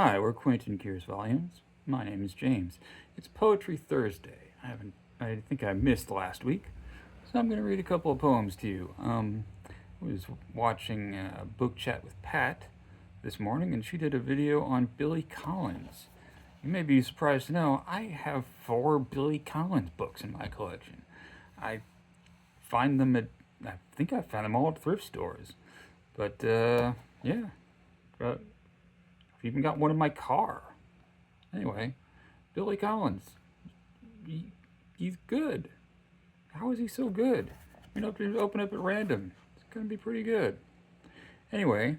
Hi, we're Quentin Gears Volumes. My name is James. It's Poetry Thursday. I think I missed last week, so I'm going to read a couple of poems to you. I was watching a book chat with Pat this morning, and she did a video on Billy Collins. You may be surprised to know I have 4 Billy Collins books in my collection. I find them I think I found them all at thrift stores. But, yeah. I've even got one in my car. Anyway, Billy Collins. He's good. How is he so good? You know, if you open up at random, it's going to be pretty good. Anyway,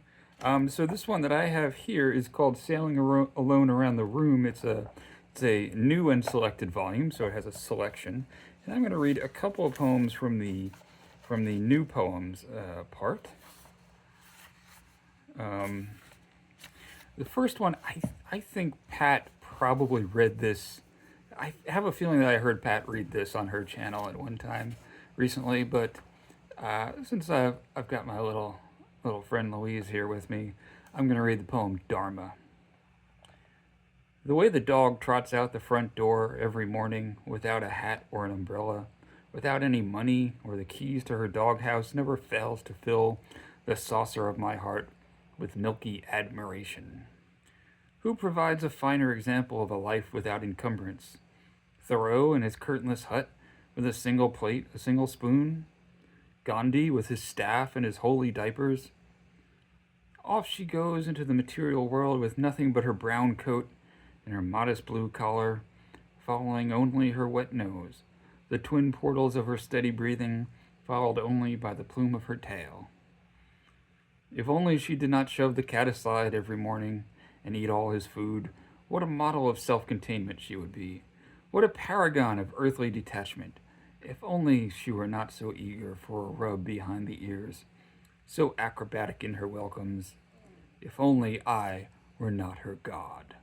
so this one that I have here is called Sailing Alone Around the Room. It's a new and selected volume, so it has a selection. And I'm going to read a couple of poems from the new poems part. The first one, I think Pat probably read this. I have a feeling that I heard Pat read this on her channel at one time recently, but since I've got my little friend Louise here with me, I'm going to read the poem Dharma. The way the dog trots out the front door every morning without a hat or an umbrella, without any money or the keys to her doghouse, never fails to fill the saucer of my heart with milky admiration. Who provides a finer example of a life without encumbrance? Thoreau in his curtainless hut with a single plate, a single spoon? Gandhi with his staff and his holy diapers? Off she goes into the material world with nothing but her brown coat and her modest blue collar, following only her wet nose, the twin portals of her steady breathing, followed only by the plume of her tail. If only she did not shove the cat aside every morning and eat all his food, what a model of self-containment she would be. What a paragon of earthly detachment. If only she were not so eager for a rub behind the ears, so acrobatic in her welcomes. If only I were not her god.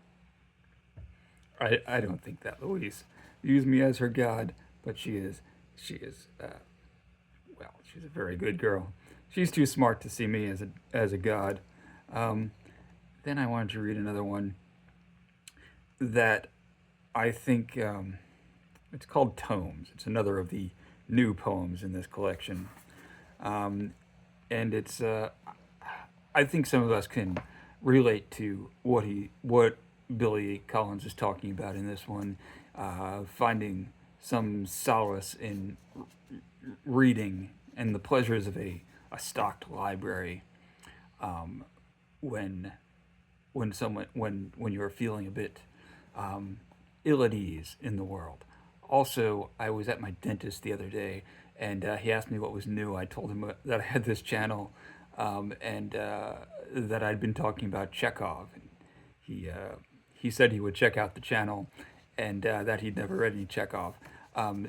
I don't think that Louise views me as her god, but she's a very good girl. She's too smart to see me as a god. Then I wanted to read another one that I think it's called Tomes. It's another of the new poems in this collection, and it's I think some of us can relate to what Billy Collins is talking about in this one, finding some solace in reading and the pleasures of a stocked library when you're feeling a bit ill at ease in the world. Also, I was at my dentist the other day, and he asked me what was new. I told him that I had this channel, and that I'd been talking about Chekhov. And he said he would check out the channel, and that he'd never read any Chekhov.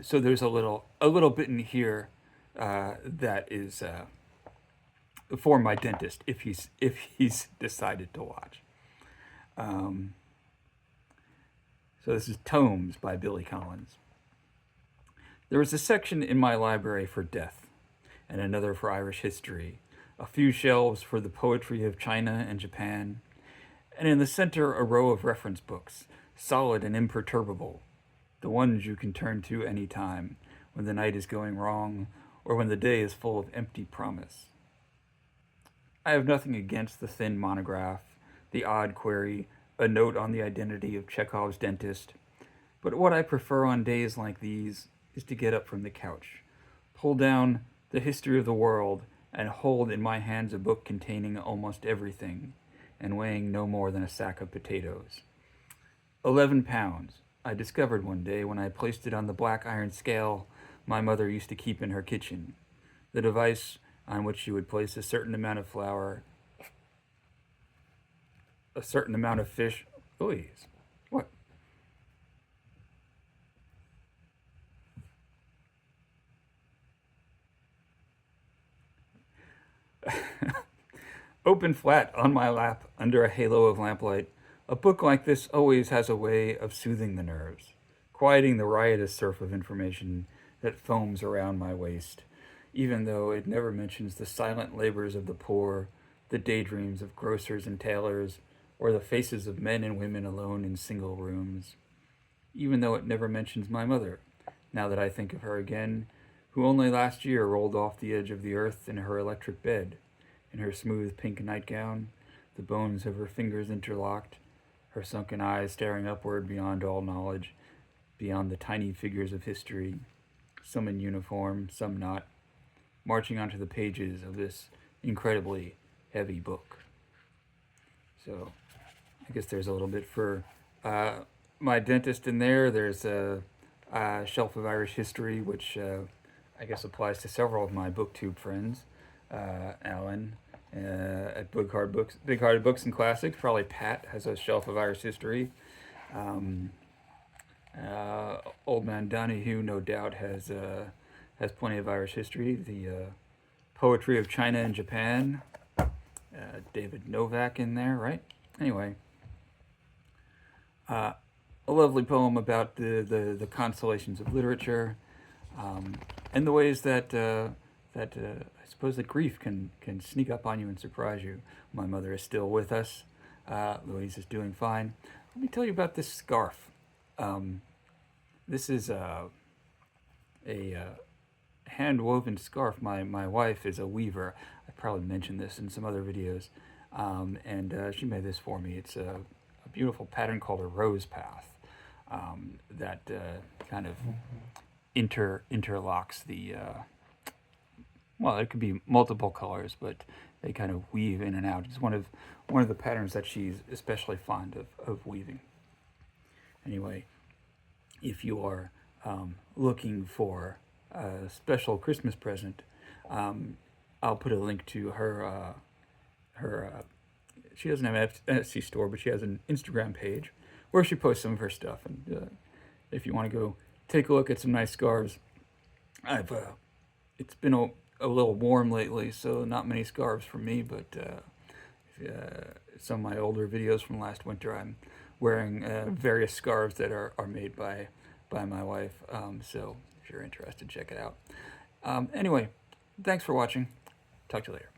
So there's a little bit in here that is for my dentist if he's decided to watch. So this is Tomes by Billy Collins. There is a section in my library for death, and another for Irish history, a few shelves for the poetry of China and Japan, and in the center a row of reference books, solid and imperturbable, the ones you can turn to any time, when the night is going wrong, or when the day is full of empty promise. I have nothing against the thin monograph, the odd query, a note on the identity of Chekhov's dentist, but what I prefer on days like these is to get up from the couch, pull down the history of the world, and hold in my hands a book containing almost everything, and weighing no more than a sack of potatoes. 11 pounds, I discovered one day when I placed it on the black iron scale my mother used to keep in her kitchen, the device on which she would place a certain amount of flour, a certain amount of fish. Please, what? Open flat on my lap under a halo of lamplight, a book like this always has a way of soothing the nerves, quieting the riotous surf of information that foams around my waist, even though it never mentions the silent labors of the poor, the daydreams of grocers and tailors, or the faces of men and women alone in single rooms, even though it never mentions my mother, now that I think of her again, who only last year rolled off the edge of the earth in her electric bed, in her smooth pink nightgown, the bones of her fingers interlocked, her sunken eyes staring upward beyond all knowledge, beyond the tiny figures of history, some in uniform, some not, marching onto the pages of this incredibly heavy book. So I guess there's a little bit for my dentist in there. There's a shelf of Irish history, which I guess applies to several of my booktube friends. Alan at Big Hearted Books and Classics. Probably Pat has a shelf of Irish history. Old Man Donahue, no doubt, has plenty of Irish history. The poetry of China and Japan. David Novak in there, right? Anyway, a lovely poem about the constellations of literature, and the ways that I suppose that grief can sneak up on you and surprise you. My mother is still with us. Louise is doing fine. Let me tell you about this scarf. This is a hand-woven scarf. My wife is a weaver. I probably mentioned this in some other videos, and she made this for me. It's a beautiful pattern called a rose path that kind of interlocks the. Well, it could be multiple colors, but they kind of weave in and out. It's one of the patterns that she's especially fond of weaving. Anyway, if you are looking for a special Christmas present, I'll put a link to her. She doesn't have an Etsy store, but she has an Instagram page where she posts some of her stuff. And if you want to go take a look at some nice scarves, it's been a little warm lately, so not many scarves for me. But some of my older videos from last winter, I'm wearing various scarves that are made by my wife. So if you're interested, check it out. Anyway, thanks for watching. Talk to you later.